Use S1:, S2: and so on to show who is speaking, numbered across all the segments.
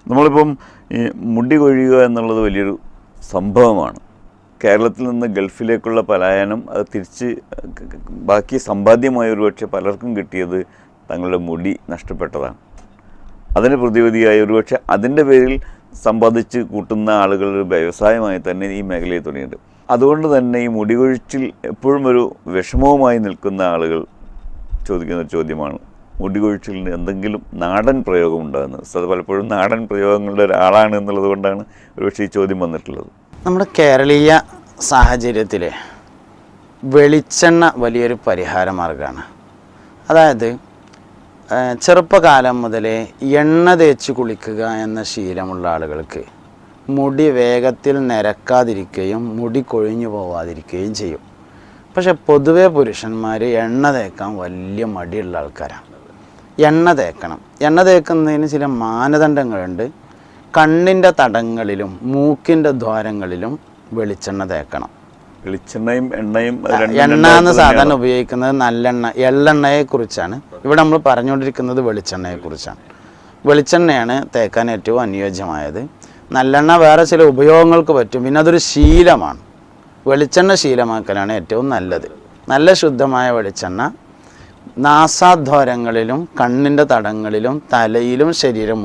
S1: നമ്മളിപ്പം ഈ മുടി കൊഴിയുക എന്നുള്ളത് വലിയൊരു സംഭവമാണ്. കേരളത്തിൽ നിന്ന് ഗൾഫിലേക്കുള്ള പലായനം അത് തിരിച്ച് ബാക്കി സമ്പാദ്യമായ ഒരുപക്ഷെ പലർക്കും കിട്ടിയത് തങ്ങളുടെ മുടി നഷ്ടപ്പെട്ടതാണ്. അതിന് പ്രതിവിധിയായി ഒരുപക്ഷെ അതിൻ്റെ പേരിൽ സമ്പാദിച്ച് കൂട്ടുന്ന ആളുകളുടെ വ്യവസായമായി തന്നെ ഈ മേഖലയിൽ തുടങ്ങിയിട്ടുണ്ട്. അതുകൊണ്ട് തന്നെ ഈ മുടി കൊഴിച്ചിൽ എപ്പോഴും ഒരു വിഷമവുമായി നിൽക്കുന്ന ആളുകൾ ചോദിക്കുന്ന ഒരു ചോദ്യമാണ്, മുടി കൊഴിച്ചിലിന് എന്തെങ്കിലും നാടൻ പ്രയോഗം ഉണ്ടാകുന്നത്. അത് പലപ്പോഴും നാടൻ പ്രയോഗങ്ങളുടെ ഒരാളാണ് എന്നുള്ളത് കൊണ്ടാണ് ഒരുപക്ഷെ ഈ ചോദ്യം വന്നിട്ടുള്ളത്.
S2: നമ്മുടെ കേരളീയ സാഹചര്യത്തിൽ വെളിച്ചെണ്ണ വലിയൊരു പരിഹാര മാർഗ്ഗമാണ്. അതായത് ചെറുപ്പകാലം മുതലേ എണ്ണ തേച്ച് കുളിക്കുക എന്ന ശീലമുള്ള ആളുകൾക്ക് മുടി വേഗത്തിൽ നിരക്കാതിരിക്കുകയും മുടി കൊഴിഞ്ഞു പോവാതിരിക്കുകയും ചെയ്യും. പക്ഷെ പൊതുവെ പുരുഷന്മാർ എണ്ണ തേക്കാൻ വലിയ മടിയുള്ള ആൾക്കാരാണ്. എണ്ണ തേക്കണം. എണ്ണ തേക്കുന്നതിന് ചില മാനദണ്ഡങ്ങളുണ്ട്. കണ്ണിൻ്റെ തടങ്ങളിലും മൂക്കിൻ്റെ ദ്വാരങ്ങളിലും വെളിച്ചെണ്ണ തേക്കണം.
S1: വെളിച്ചെണ്ണയും എണ്ണയും
S2: എണ്ണ എന്ന് സാധാരണ ഉപയോഗിക്കുന്നത് നല്ലെണ്ണ, എള്ളെണ്ണയെക്കുറിച്ചാണ്. ഇവിടെ നമ്മൾ പറഞ്ഞുകൊണ്ടിരിക്കുന്നത് വെളിച്ചെണ്ണയെക്കുറിച്ചാണ്. വെളിച്ചെണ്ണയാണ് തേക്കാൻ ഏറ്റവും അനുയോജ്യമായത്. നല്ലെണ്ണ വേറെ ചില ഉപയോഗങ്ങൾക്ക് പറ്റും. പിന്നെ അതൊരു ശീലമാണ്. വെളിച്ചെണ്ണ ശീലമാക്കലാണ് ഏറ്റവും നല്ലത്. നല്ല ശുദ്ധമായ വെളിച്ചെണ്ണ നാസാദ്വാരങ്ങളിലും കണ്ണിൻ്റെ തടങ്ങളിലും തലയിലും ശരീരം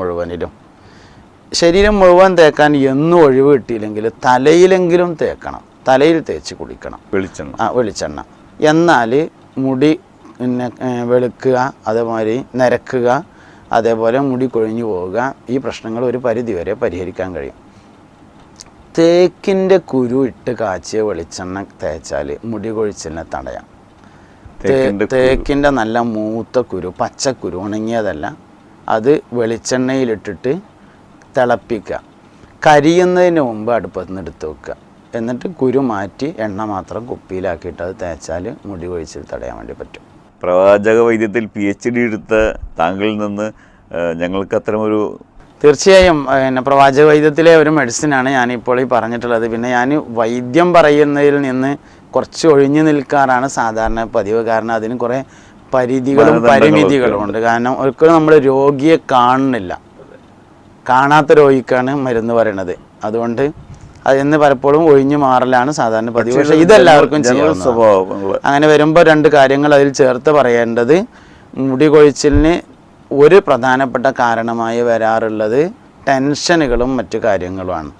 S2: മുഴുവൻ തേക്കാൻ എന്നും ഒഴിവ് കിട്ടിയില്ലെങ്കിൽ തലയിലെങ്കിലും തേക്കണം. തലയിൽ തേച്ച് കുളിക്കണം വെളിച്ചെണ്ണ. എന്നാൽ മുടി പിന്നെ വെളുക്കുക, അതേമാതിരി നരക്കുക, അതേപോലെ മുടി കൊഴിഞ്ഞു പോവുക, ഈ പ്രശ്നങ്ങൾ ഒരു പരിധിവരെ പരിഹരിക്കാൻ കഴിയും. തേക്കിൻ്റെ കുരു ഇട്ട് കാച്ചിയ വെളിച്ചെണ്ണ തേച്ചാൽ മുടി കൊഴിച്ചിലിനെ തടയാം. തേക്കിൻ്റെ നല്ല മൂത്ത കുരു, പച്ചക്കുരു, ഉണങ്ങിയതല്ല, അത് വെളിച്ചെണ്ണയിലിട്ടിട്ട് തിളപ്പിക്കുക. കരിയുന്നതിന് മുമ്പ് അടുപ്പത്ത് നിന്ന് എടുത്ത് വെക്കുക. എന്നിട്ട് കുരു മാറ്റി എണ്ണ മാത്രം കുപ്പിയിലാക്കിയിട്ട് അത് തേച്ചാൽ മുടി കൊഴിച്ചിൽ തടയാൻ വേണ്ടി പറ്റും.
S1: പ്രവാചക വൈദ്യത്തിൽ PhD എടുത്ത താങ്കളിൽ നിന്ന് ഞങ്ങൾക്ക് അത്തരമൊരു
S2: തീർച്ചയായും പിന്നെ പ്രവാചക വൈദ്യത്തിലെ ഒരു മെഡിസിനാണ് ഞാനിപ്പോൾ ഈ പറഞ്ഞിട്ടുള്ളത്. പിന്നെ ഞാൻ വൈദ്യം പറയുന്നതിൽ നിന്ന് കുറച്ച് ഒഴിഞ്ഞു നിൽക്കാറാണ് സാധാരണ പതിവ്. കാരണം അതിന് കുറേ പരിധികളും പരിമിതികളും ഉണ്ട്. കാരണം ഒരിക്കലും നമ്മൾ രോഗിയെ കാണുന്നില്ല, കാണാത്ത രോഗിക്കാണ് മരുന്ന് പറയണത്. അതുകൊണ്ട് അതിന്ന് പലപ്പോഴും ഒഴിഞ്ഞു മാറലാണ് സാധാരണ പതിവ്. പക്ഷേ ഇതെല്ലാവർക്കും ചെയ്യാം. അങ്ങനെ വരുമ്പോൾ രണ്ട് കാര്യങ്ങൾ അതിൽ ചേർത്ത് പറയേണ്ടത്, മുടി കൊഴിച്ചിലിന് ഒരു പ്രധാനപ്പെട്ട കാരണമായി വരാറുള്ളത് ടെൻഷനുകളും മറ്റു കാര്യങ്ങളുമാണ്.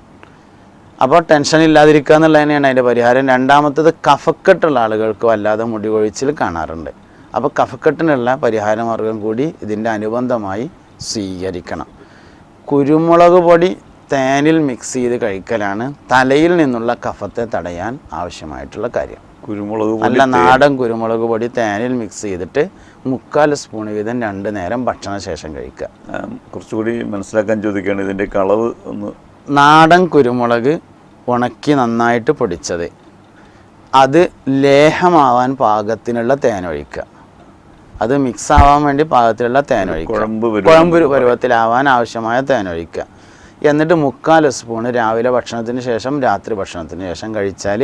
S2: അപ്പോൾ ടെൻഷൻ ഇല്ലാതിരിക്കുക എന്നുള്ളത് തന്നെയാണ് അതിൻ്റെ പരിഹാരം. രണ്ടാമത്തത് കഫക്കെട്ടുള്ള ആളുകൾക്ക് വല്ലാതെ മുടി കൊഴിച്ചിൽ കാണാറുണ്ട്. അപ്പോൾ കഫക്കെട്ടിനുള്ള പരിഹാര മാർഗം കൂടി ഇതിൻ്റെ അനുബന്ധമായി സ്വീകരിക്കണം. കുരുമുളക് പൊടി തേനിൽ മിക്സ് ചെയ്ത് കഴിക്കലാണ് തലയിൽ നിന്നുള്ള കഫത്തെ തടയാൻ ആവശ്യമായിട്ടുള്ള കാര്യം. നല്ല നാടൻ കുരുമുളക് പൊടി തേനിൽ മിക്സ് ചെയ്തിട്ട് 3/4 സ്പൂൺ വീതം 2 നേരം ഭക്ഷണശേഷം കഴിക്കുക.
S1: കുറച്ചുകൂടി മനസ്സിലാക്കാൻ ചോദിക്കുകയാണ്, ഇതിൻ്റെ കളവ് ഒന്ന്.
S2: നാടൻ കുരുമുളക് ഉണക്കി നന്നായിട്ട് പൊടിച്ചത്, അത് ലേഹമാവാൻ പാകത്തിനുള്ള തേനൊഴിക്കുക. അത് മിക്സ് ആവാൻ വേണ്ടി പാകത്തിലുള്ള തേനൊഴിക്കുക. കുഴമ്പ് പരുവത്തിലാവാൻ ആവശ്യമായ തേനൊഴിക്കുക. എന്നിട്ട് 3/4 സ്പൂൺ രാവിലെ ഭക്ഷണത്തിന് ശേഷം രാത്രി ഭക്ഷണത്തിന് ശേഷം കഴിച്ചാൽ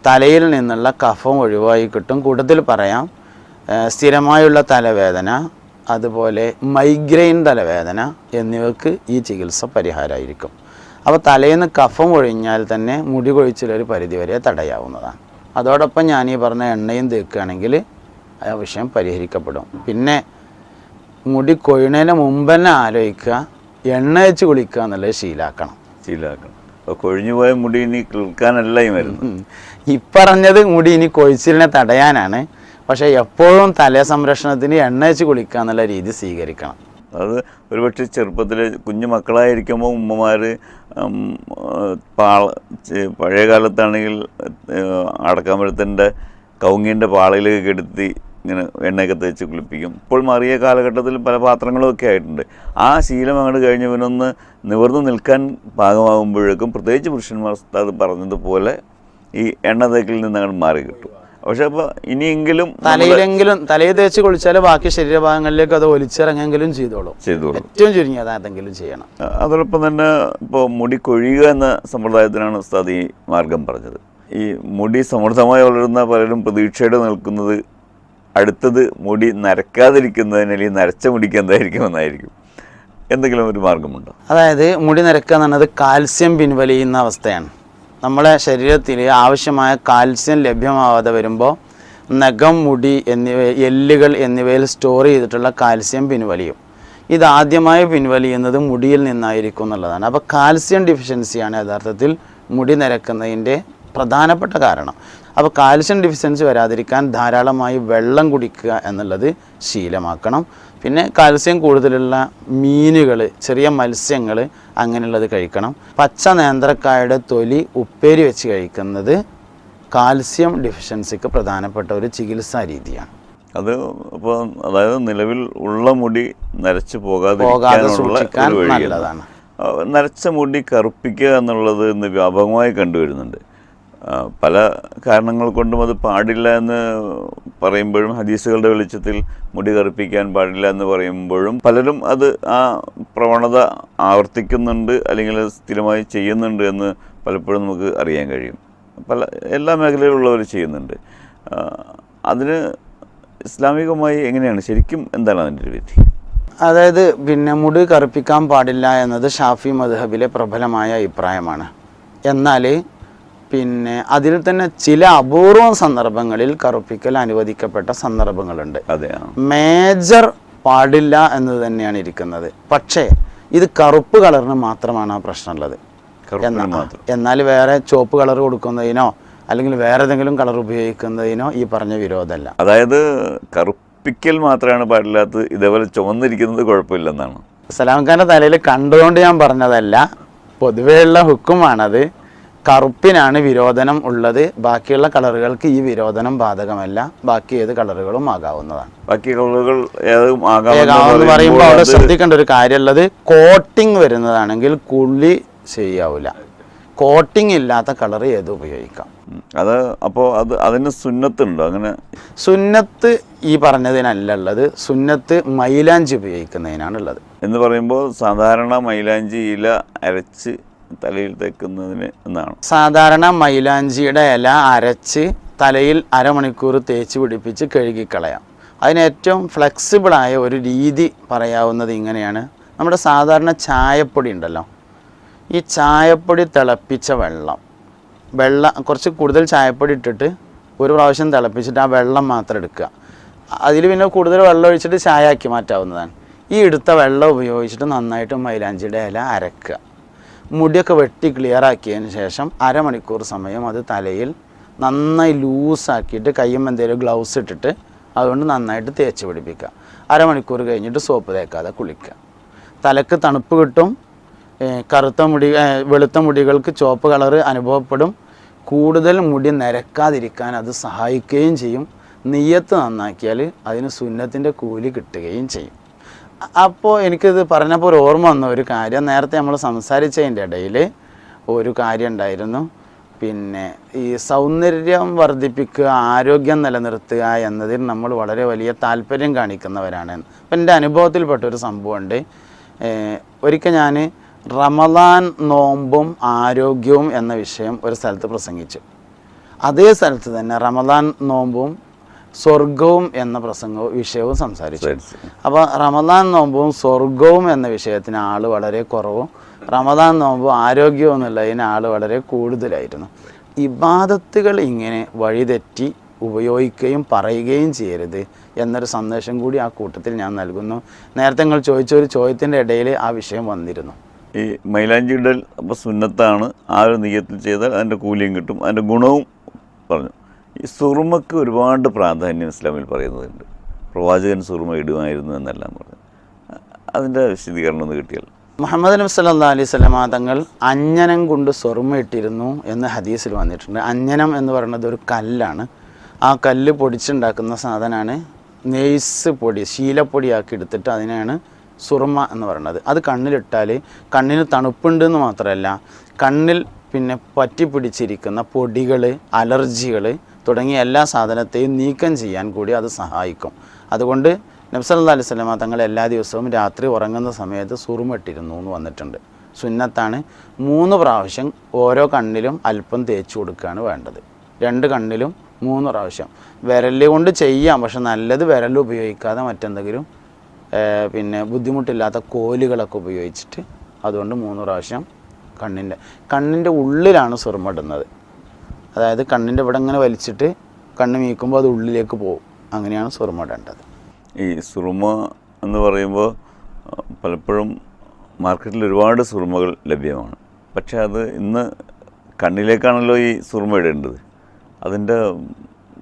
S2: തലയിൽ നിന്നുള്ള കഫം ഒഴിവായി കിട്ടും. കൂടുതൽ പറയാം, സ്ഥിരമായുള്ള തലവേദന, അതുപോലെ മൈഗ്രെയിൻ തലവേദന എന്നിവയ്ക്ക് ഈ ചികിത്സ പരിഹാരമായിരിക്കും. അപ്പോൾ തലേന്ന് കഫം ഒഴിഞ്ഞാൽ തന്നെ മുടി കൊഴിച്ചിലൊരു പരിധിവരെ തടയാവുന്നതാണ്. അതോടൊപ്പം ഞാൻ ഈ പറഞ്ഞ എണ്ണയും തേക്കുകയാണെങ്കിൽ ആ വിഷയം പരിഹരിക്കപ്പെടും. പിന്നെ മുടി കൊഴിയുന്നതിന് മുമ്പ് തന്നെ ആലോചിക്കുക, എണ്ണ വെച്ച് കുളിക്കുക എന്നുള്ളത് ശീലാക്കണം.
S1: കൊഴിഞ്ഞുപോയ മുടി ഇനി കിളിർക്കാനല്ല ഈ മരുന്ന്.
S2: ഈ പറഞ്ഞത് മുടി ഇനി കൊഴിച്ചിലിനെ തടയാനാണ്. പക്ഷേ എപ്പോഴും തല സംരക്ഷണത്തിന് എണ്ണ വെച്ച് കുളിക്കുക എന്നുള്ള രീതി സ്വീകരിക്കണം.
S1: അത് ഒരുപക്ഷെ ചെറുപ്പത്തിൽ കുഞ്ഞു മക്കളായിരിക്കുമ്പോൾ ഉമ്മമാർ പഴയ കാലത്താണെങ്കിൽ അടക്കാമ്പഴത്തിൻ്റെ കവുങ്ങിൻ്റെ പാളയിലേക്ക് കെടുത്തി ഇങ്ങനെ എണ്ണയൊക്കെ തേച്ച് കുളിപ്പിക്കും. ഇപ്പോൾ മാറിയ കാലഘട്ടത്തിൽ പല പാത്രങ്ങളുമൊക്കെ ആയിട്ടുണ്ട്. ആ ശീലം അങ്ങോട്ട് കഴിഞ്ഞ് ഇവനൊന്ന് നിവർന്നു നിൽക്കാൻ പാകമാകുമ്പോഴേക്കും പ്രത്യേകിച്ച് പുരുഷന്മാർ അത് പറഞ്ഞതുപോലെ ഈ എണ്ണ തേക്കിൽ നിന്ന് അങ്ങോട്ട് മാറി കിട്ടും. പക്ഷെ അപ്പോൾ ഇനിയെങ്കിലും
S2: തലയിൽ തേച്ച് കുളിച്ചാൽ ബാക്കി ശരീരഭാഗങ്ങളിലേക്ക് അത് ഒലിച്ചിറങ്ങെങ്കിലും ചെയ്തോളൂ. ഏറ്റവും ചുരുങ്ങിയത് അതെങ്കിലും ചെയ്യണം.
S1: അതോടൊപ്പം തന്നെ ഇപ്പോൾ മുടി കൊഴിയുക എന്ന സമ്പ്രദായത്തിനാണ് ഉസ്താദ് ഈ മാർഗം പറഞ്ഞത്. ഈ മുടി സമൃദ്ധമായി വളരുന്ന പലരും പ്രതീക്ഷയോടെ നിൽക്കുന്നത് അടുത്തത് മുടി നരക്കാതിരിക്കുന്നതിന് അല്ലെങ്കിൽ നരച്ച മുടിക്ക് എന്തായിരിക്കും എന്നായിരിക്കും. എന്തെങ്കിലും ഒരു മാർഗമുണ്ടോ?
S2: അതായത് മുടി നരക്കുക എന്ന് പറയുന്നത് കാൽസ്യം പിൻവലിയുന്ന അവസ്ഥയാണ്. നമ്മളെ ശരീരത്തിൽ ആവശ്യമായ കാൽസ്യം ലഭ്യമാവാതെ വരുമ്പോൾ നഖം, മുടി എന്നിവ, എല്ലുകൾ എന്നിവയിൽ സ്റ്റോർ ചെയ്തിട്ടുള്ള കാൽസ്യം പിൻവലിയും. ഇതാദ്യമായി പിൻവലിയുന്നത് മുടിയിൽ നിന്നായിരിക്കും എന്നുള്ളതാണ്. അപ്പോൾ കാൽസ്യം ഡെഫിഷ്യൻസിയാണ് യഥാർത്ഥത്തിൽ മുടി നരക്കുന്നതിൻ്റെ പ്രധാനപ്പെട്ട കാരണം. അപ്പോൾ കാൽസ്യം ഡെഫിഷ്യൻസി വരാതിരിക്കാൻ ധാരാളമായി വെള്ളം കുടിക്കുക എന്നുള്ളത് ശീലമാക്കണം. പിന്നെ കാൽസ്യം കൂടുതലുള്ള മീനുകൾ, ചെറിയ മത്സ്യങ്ങൾ അങ്ങനെയുള്ളത് കഴിക്കണം. പച്ച നേന്ത്രക്കായുടെ തൊലി ഉപ്പേരി വെച്ച് കഴിക്കുന്നത് കാൽസ്യം ഡെഫിഷ്യൻസിക്ക് പ്രധാനപ്പെട്ട ഒരു ചികിത്സാ രീതിയാണ്.
S1: അത് അപ്പോൾ അതായത് നിലവിൽ ഉള്ള മുടി നരച്ച്
S2: പോകാതെ സൂക്ഷിക്കാൻ നല്ലതാണ്.
S1: നരച്ച മുടി കറുപ്പിക്കുക എന്നുള്ളത് ഇന്ന് വ്യാപകമായി കണ്ടുവരുന്നുണ്ട്. പല കാരണങ്ങൾ കൊണ്ടും അത് പാടില്ല എന്ന് പറയുമ്പോഴും, ഹദീസുകളുടെ വെളിച്ചത്തിൽ മുടി കറുപ്പിക്കാൻ പാടില്ല എന്ന് പറയുമ്പോഴും പലരും അത് ആ പ്രവണത ആവർത്തിക്കുന്നുണ്ട് അല്ലെങ്കിൽ സ്ഥിരമായി ചെയ്യുന്നുണ്ട് എന്ന് പലപ്പോഴും നമുക്ക് അറിയാൻ കഴിയും. എല്ലാ മേഖലയിലുള്ളവർ ചെയ്യുന്നുണ്ട്. അതിന് ഇസ്ലാമികമായി എങ്ങനെയാണ്, ശരിക്കും എന്താണ് അതിൻ്റെ ഒരു വിധി?
S2: അതായത് മുടി കറുപ്പിക്കാൻ പാടില്ല എന്നത് ഷാഫി മദ്ഹബിലെ പ്രബലമായ അഭിപ്രായമാണ്. എന്നാൽ അതിൽ തന്നെ ചില അപൂർവം സന്ദർഭങ്ങളിൽ കറുപ്പിക്കൽ അനുവദിക്കപ്പെട്ട സന്ദർഭങ്ങളുണ്ട്. മേജർ പാടില്ല എന്ന് തന്നെയാണ് ഇരിക്കുന്നത്. പക്ഷേ ഇത് കറുപ്പ് കളറിന് മാത്രമാണ് ആ പ്രശ്നമുള്ളത്. എന്നാൽ വേറെ ചുവപ്പ് കളർ കൊടുക്കുന്നതിനോ അല്ലെങ്കിൽ വേറെ ഏതെങ്കിലും കളർ ഉപയോഗിക്കുന്നതിനോ ഈ പറഞ്ഞ വിരോധമല്ല.
S1: അതായത് കറുപ്പിക്കൽ മാത്രമാണ് പാടില്ലാത്തത്, ഇതേപോലെ ചുവന്നിരിക്കുന്നത് കുഴപ്പമില്ലെന്നാണ്.
S2: സലാംഖാൻ്റെ തലയിൽ കണ്ടുകൊണ്ട് ഞാൻ പറഞ്ഞതല്ല, പൊതുവെയുള്ള ഹുക്കുമാണത്. കറുപ്പിനാണ് വിരോധനം ഉള്ളത്, ബാക്കിയുള്ള കളറുകൾക്ക് ഈ വിരോധനം ബാധകമല്ല. ബാക്കി ഏത് കളറുകളും ആകാവുന്നതാണ്.
S1: ബാക്കി കളറുകൾ
S2: എന്ന് പറയുമ്പോൾ അവിടെ ശ്രദ്ധിക്കേണ്ട ഒരു കാര്യമുള്ളത്, കോട്ടിങ് വരുന്നതാണെങ്കിൽ കുളി ശരിയാവില്ല. കോട്ടിങ് ഇല്ലാത്ത കളർ ഏത് ഉപയോഗിക്കാം.
S1: അത് അപ്പോൾ അതിന് സുന്നത്തുണ്ടോ? അങ്ങനെ
S2: സുന്നത്ത് ഈ പറഞ്ഞതിനല്ല ഉള്ളത്, സുന്നത്ത് മൈലാഞ്ചി ഉപയോഗിക്കുന്നതിനാണുള്ളത്.
S1: എന്ന് പറയുമ്പോൾ സാധാരണ മൈലാഞ്ചി ഇല അരച്ച് തലയിൽ തേക്കുന്നതിന് എന്നാണ്.
S2: സാധാരണ മൈലാഞ്ചിയുടെ ഇല അരച്ച് തലയിൽ അരമണിക്കൂർ തേച്ച് പിടിപ്പിച്ച് കഴുകിക്കളയാം. അതിന് ഏറ്റവും ഫ്ലെക്സിബിളായ ഒരു രീതി പറയാവുന്നത് ഇങ്ങനെയാണ്. നമ്മുടെ സാധാരണ ചായപ്പൊടി ഉണ്ടല്ലോ, ഈ ചായപ്പൊടി തിളപ്പിച്ച വെള്ളം കുറച്ച് കൂടുതൽ ചായപ്പൊടി ഇട്ടിട്ട് ഒരു പ്രാവശ്യം തിളപ്പിച്ചിട്ട് ആ വെള്ളം മാത്രം എടുക്കുക. അതിൽ പിന്നെ കൂടുതൽ വെള്ളം ഒഴിച്ചിട്ട് ചായ ആക്കി മാറ്റാവുന്നതാണ്. ഈ എടുത്ത വെള്ളം ഉപയോഗിച്ചിട്ട് നന്നായിട്ട് മൈലാഞ്ചിയുടെ ഇല അരക്കുക. മുടിയൊക്കെ വെട്ടി ക്ലിയർ ആക്കിയതിന് ശേഷം അരമണിക്കൂർ സമയം അത് തലയിൽ നന്നായി ലൂസാക്കിയിട്ട് കയ്യും എന്തെങ്കിലും ഗ്ലൗസ് ഇട്ടിട്ട് അതുകൊണ്ട് നന്നായിട്ട് തേച്ച് പിടിപ്പിക്കുക. അരമണിക്കൂർ കഴിഞ്ഞിട്ട് സോപ്പ് തേക്കാതെ കുളിക്കുക. തലക്ക് തണുപ്പ് കിട്ടും. വെളുത്ത മുടികൾക്ക് ചുവപ്പ് കളറ് അനുഭവപ്പെടും. കൂടുതൽ മുടി നരക്കാതിരിക്കാൻ അത് സഹായിക്കുകയും ചെയ്യും. നിയ്യത്ത് നന്നാക്കിയാൽ അതിന് സുന്നത്തിൻ്റെ കൂലി കിട്ടുകയും ചെയ്യും. അപ്പോൾ എനിക്കിത് പറഞ്ഞപ്പോൾ ഒരു ഓർമ്മ വന്ന ഒരു കാര്യം, നേരത്തെ നമ്മൾ സംസാരിച്ചതിൻ്റെ ഇടയിൽ ഒരു കാര്യം ഉണ്ടായിരുന്നു. ഈ സൗന്ദര്യം വർദ്ധിപ്പിക്കുക, ആരോഗ്യം നിലനിർത്തുക എന്നതിൽ നമ്മൾ വളരെ വലിയ താല്പര്യം കാണിക്കുന്നവരാണ്. അപ്പം എൻ്റെ അനുഭവത്തിൽപ്പെട്ടൊരു സംഭവമുണ്ട്. ഒരിക്കൽ ഞാൻ റമദാൻ നോമ്പും ആരോഗ്യവും എന്ന വിഷയം ഒരു സ്ഥലത്ത് പ്രസംഗിച്ചു. അതേ സ്ഥലത്ത് തന്നെ റമദാൻ നോമ്പും സ്വർഗവും എന്ന വിഷയവും സംസാരിച്ചു. അപ്പോൾ റമദാൻ നോമ്പും സ്വർഗവും എന്ന വിഷയത്തിന് ആൾ വളരെ കുറവും റമദാൻ നോമ്പും ആരോഗ്യവും എന്നുള്ളതിന് ആൾ വളരെ കൂടുതലായിരുന്നു. ഇബാദത്തുകൾ ഇങ്ങനെ വഴിതെറ്റി ഉപയോഗിക്കുകയും പറയുകയും ചെയ്യരുത് എന്നൊരു സന്ദേശം കൂടി ആ കൂട്ടത്തിൽ ഞാൻ നൽകുന്നു. നേരത്തെ നിങ്ങൾ ചോദിച്ചൊരു ചോദ്യത്തിൻ്റെ ഇടയിൽ ആ വിഷയം വന്നിരുന്നു.
S1: ഈ മൈലാഞ്ചി ഇടൽ അപ്പോൾ സുന്നത്താണ്, ആ ഒരു നിയ്യത്തിൽ ചെയ്താൽ അതിൻ്റെ കൂലിയും കിട്ടും, അതിൻ്റെ ഗുണവും പറഞ്ഞു. ഈ സുറുമക്ക് ഒരുപാട് പ്രാധാന്യം ഇസ്ലാമിൽ പറയുന്നതുണ്ട്. പ്രവാചകൻ സുറുമ ഇടുമായിരുന്നു എന്നെല്ലാം പറഞ്ഞു. അതിൻ്റെ വിശദീകരണം ഒന്ന് കിട്ടിയാൽ.
S2: മുഹമ്മദ് നബി സല്ലല്ലാഹു അലൈഹി വസല്ലം തങ്ങൾ അഞ്ജനം കൊണ്ട് സുറുമ ഇട്ടിരുന്നു എന്ന് ഹദീസിൽ വന്നിട്ടുണ്ട്. അഞ്ജനം എന്ന് പറയുന്നത് ഒരു കല്ലാണ്. ആ കല്ല് പൊടിച്ചുണ്ടാക്കുന്ന സാധനമാണ് നെയ്സ് പൊടി, ശീലപ്പൊടിയാക്കി എടുത്തിട്ട് അതിനാണ് സുറുമ എന്ന് പറയുന്നത്. അത് കണ്ണിലിട്ടാൽ കണ്ണിന് തണുപ്പുണ്ടെന്ന് മാത്രമല്ല, കണ്ണിൽ പറ്റി പിടിച്ചിരിക്കുന്ന പൊടികൾ, അലർജികൾ തുടങ്ങിയ എല്ലാ സാധനത്തെയും നീക്കം ചെയ്യാൻ കൂടി അത് സഹായിക്കും. അതുകൊണ്ട് നബി സല്ലല്ലാഹു അലൈഹി വസല്ലം തങ്ങൾ എല്ലാ ദിവസവും രാത്രി ഉറങ്ങുന്ന സമയത്ത് സുറുമ ഇട്ടിരുന്നു എന്ന് വന്നിട്ടുണ്ട്. സുന്നത്താണ്. 3 പ്രാവശ്യം ഓരോ കണ്ണിലും അല്പം തേച്ച് കൊടുക്കുകയാണ് വേണ്ടത്. 2 കണ്ണിലും 3 പ്രാവശ്യം. വിരൽ കൊണ്ട് ചെയ്യാം, പക്ഷെ നല്ലത് വിരൽ ഉപയോഗിക്കാതെ മറ്റെന്തെങ്കിലും പിന്നെ ബുദ്ധിമുട്ടില്ലാത്ത കോലുകളൊക്കെ ഉപയോഗിച്ചിട്ട് അതുകൊണ്ട് 3 പ്രാവശ്യം കണ്ണിൻ്റെ ഉള്ളിലാണ് സുറുമ ഇടുന്നത്. അതായത് കണ്ണിൻ്റെ ഇവിടെ ഇങ്ങനെ വലിച്ചിട്ട് കണ്ണ് മീക്കുമ്പോൾ അത് ഉള്ളിലേക്ക് പോകും. അങ്ങനെയാണ് സുറുമ ഇടേണ്ടത്.
S1: ഈ സുറുമ എന്ന് പറയുമ്പോൾ പലപ്പോഴും മാർക്കറ്റിൽ ഒരുപാട് സുറുമകൾ ലഭ്യമാണ്. പക്ഷേ അത് ഇന്ന് കണ്ണിലേക്കാണല്ലോ ഈ സുറുമ ഇടേണ്ടത്. അതിൻ്റെ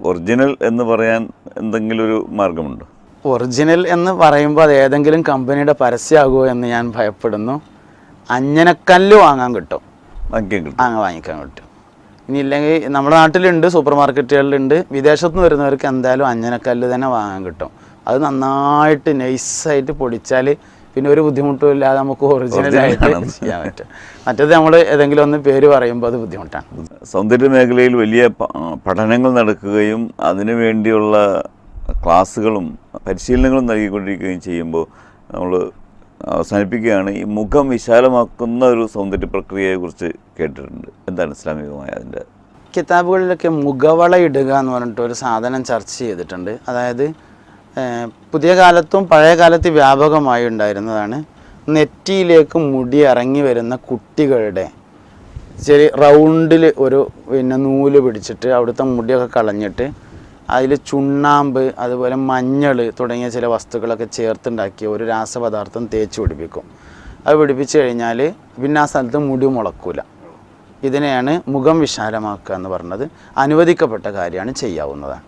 S1: ഒറിജിനൽ എന്ന് പറയാൻ എന്തെങ്കിലും ഒരു മാർഗമുണ്ടോ?
S2: ഒറിജിനൽ എന്ന് പറയുമ്പോൾ അത് ഏതെങ്കിലും കമ്പനിയുടെ പരസ്യമാകുമോ എന്ന് ഞാൻ ഭയപ്പെടുന്നു. അഞ്ഞനക്കല്ല് വാങ്ങാൻ കിട്ടും, വാങ്ങിക്കാൻ കിട്ടും. ഇനി ഇല്ലെങ്കിൽ നമ്മുടെ നാട്ടിലുണ്ട്, സൂപ്പർ മാർക്കറ്റുകളിലുണ്ട്. വിദേശത്തു നിന്ന് വരുന്നവർക്ക് എന്തായാലും അഞ്ഞനക്കല്ല് തന്നെ വാങ്ങാൻ കിട്ടും. അത് നന്നായിട്ട് നൈസായിട്ട് പൊടിച്ചാൽ പിന്നെ ഒരു ബുദ്ധിമുട്ടും ഇല്ലാതെ നമുക്ക് ഒറിജിനലായിട്ട് ചെയ്യാൻ പറ്റും. മറ്റേത് നമ്മൾ ഏതെങ്കിലും ഒന്ന് പേര് പറയുമ്പോൾ അത് ബുദ്ധിമുട്ടാണ്.
S1: സൗന്ദര്യ മേഖലയിൽ വലിയ പഠനങ്ങൾ നടക്കുകയും അതിനു വേണ്ടിയുള്ള ക്ലാസ്സുകളും പരിശീലനങ്ങളും നൽകിക്കൊണ്ടിരിക്കുകയും ചെയ്യുമ്പോൾ നമ്മൾ അവസാനിപ്പിക്കുകയാണ്. ഈ മുഖം വിശാലമാക്കുന്ന ഒരു സൗന്ദര്യ പ്രക്രിയയെക്കുറിച്ച് കേട്ടിട്ടുണ്ട്. എന്താണ് ഇസ്ലാമികമായ അതിൻ്റെ?
S2: കിതാബുകളിലൊക്കെ മുഖവള ഇടുക എന്ന് പറഞ്ഞിട്ട് ഒരു സാധനം ചർച്ച ചെയ്തിട്ടുണ്ട്. അതായത് പുതിയ കാലത്തും പഴയ കാലത്ത് വ്യാപകമായി ഉണ്ടായിരുന്നതാണ്. നെറ്റിയിലേക്ക് മുടി ഇറങ്ങി വരുന്ന കുട്ടികളുടെ ചെറിയ റൗണ്ടിൽ ഒരു നൂല് പിടിച്ചിട്ട് അവിടുത്തെ മുടിയൊക്കെ കളഞ്ഞിട്ട് അതിൽ ചുണ്ണാമ്പ് അതുപോലെ മഞ്ഞൾ തുടങ്ങിയ ചില വസ്തുക്കളൊക്കെ ചേർത്തുണ്ടാക്കിയ ഒരു രാസപദാർത്ഥം തേച്ച് പിടിപ്പിക്കും. അത് പിടിപ്പിച്ച് കഴിഞ്ഞാൽ പിന്നെ ആ സ്ഥലത്ത് മുടി മുളക്കൂല. ഇതിനെയാണ് മുഖം വിശാലമാക്കുക എന്ന് പറഞ്ഞത്. അനുവദിക്കപ്പെട്ട കാര്യമാണ്, ചെയ്യാവുന്നതാണ്.